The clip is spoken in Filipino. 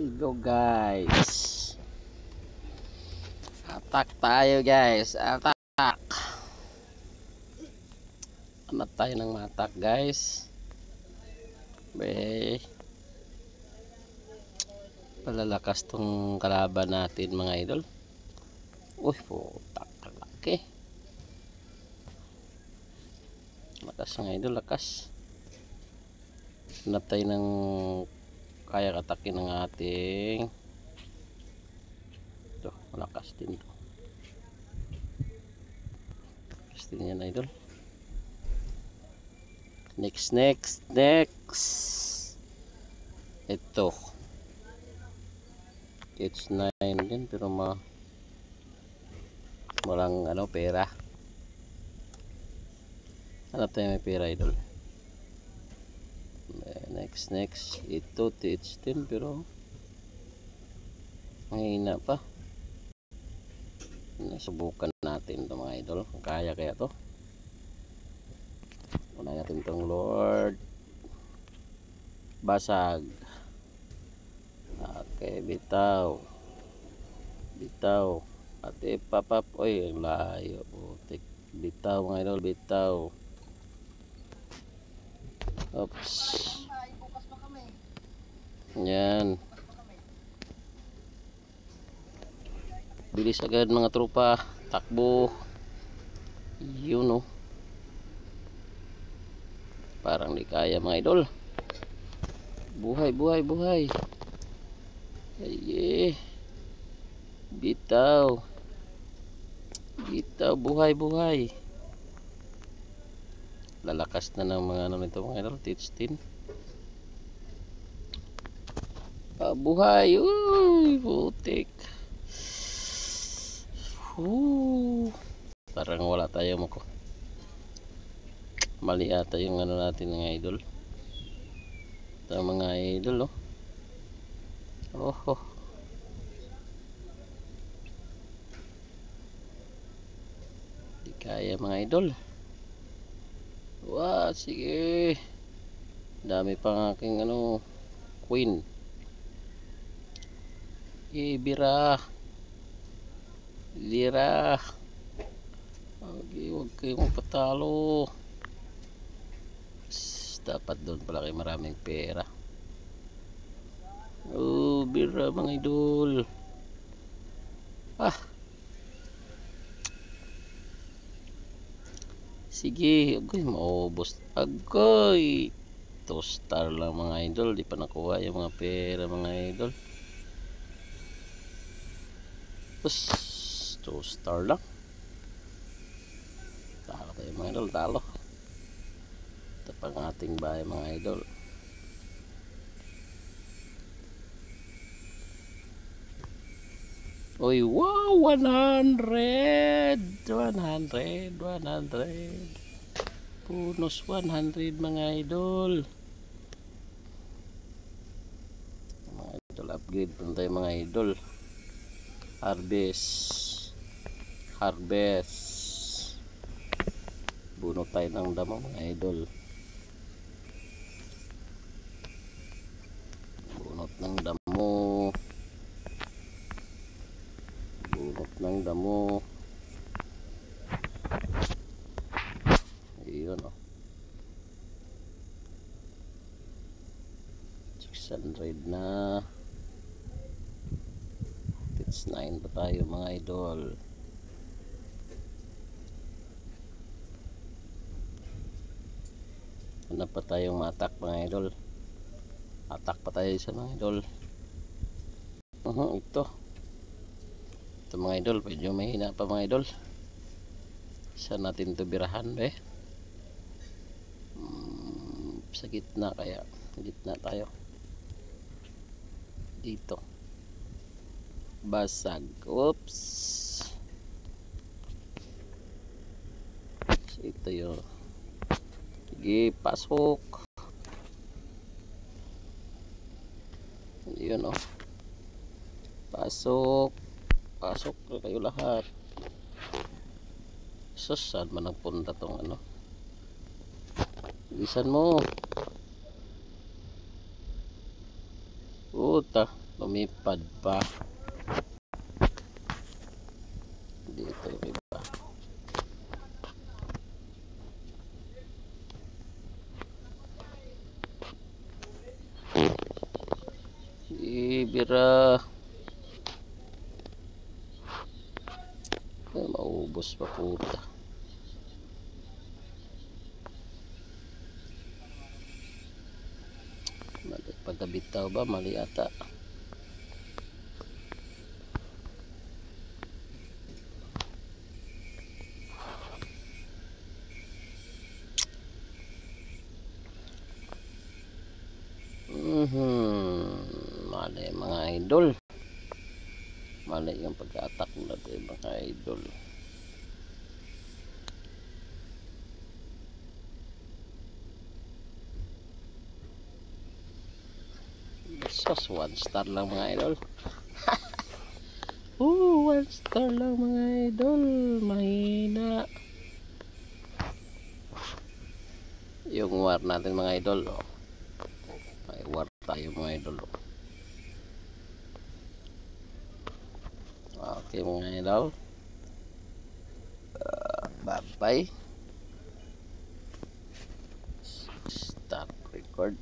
Go guys. Attack tayo guys. Attack. Amat tayo ng matak guys. Bay. Palalakas tong kalaban natin mga idol. Uy, putak kalaki. Lakas mga idol, lakas. Hanap tayo ng kaya katakin ng ating ito, malakas din to. Malakas din yan idol. Next ito it's 9 din pero walang ano pera. Hanap tayo may pera idol. Next ito it's 10 pero mahina pa. Nasubukan natin ito mga idol, kaya to. Una natin itong Lord. Basag. Okay, bitaw. At ipapap. Oy, ang layo. Putik. Bitaw mga idol, bitaw. Oops. Yan. Bilis agad mga tropa. Takbo. Yun oh. Parang di kaya mga idol. Buhay. Ay, bitaw, buhay. Lalakas na ng mga ano nito mga idol, titstin. Buhay. Uy, putik. Parang wala tayo mo ko. Mali ata yung ano natin mga idol. Ito mga idol oh. Di kaya mga idol. Wah, sige. Dami pang aking ano queen. Lira. Okay, huwag kayong patalo. Dapat doon pala kayo maraming pera. Oh, bira mga idol. Sige, agoy maubos. Agoy 2 star lang mga idol. Di pa nakuha yung mga pera mga idol. 2 star lang. Talo tayo mga idol, talo. Ito pang ating bahay mga idol. Oy, wow, 100. Bonus 100 mga idol. Mga idol, upgrade pa tayo mga idol. Harvest. Bunot tayo ng damo mga idol. Bunot ng damo. Ayun oh. 600 na. It's 9 pa tayo mga idol. Hanap pa tayong ma-attack mga idol. Attack pa tayo sa mga idol. Ito mga idol, medyo mahina pa mga idol. Saan natin ito birahan sa gitna, kaya gitna tayo dito. Basag. Oops. Ito yun. Sige, pasok. Yun oh. Pasok na kayo lahat. Saan man nagpunta tong ano? Bilisan mo. Puta, lumipad pa. Dito yung iba. Ibira. Ay, maubos pa puta. Mali pagkabitaw ba? Mali ata. Mali mga idol. Mali yung pagka-attack natin mga idol. Sos, 1 star lang mga idol. 1 star lang mga idol. Mahina. Yung war natin mga idol. May war tayo mga idol. Okay mga idol. Bye bye. Stop record.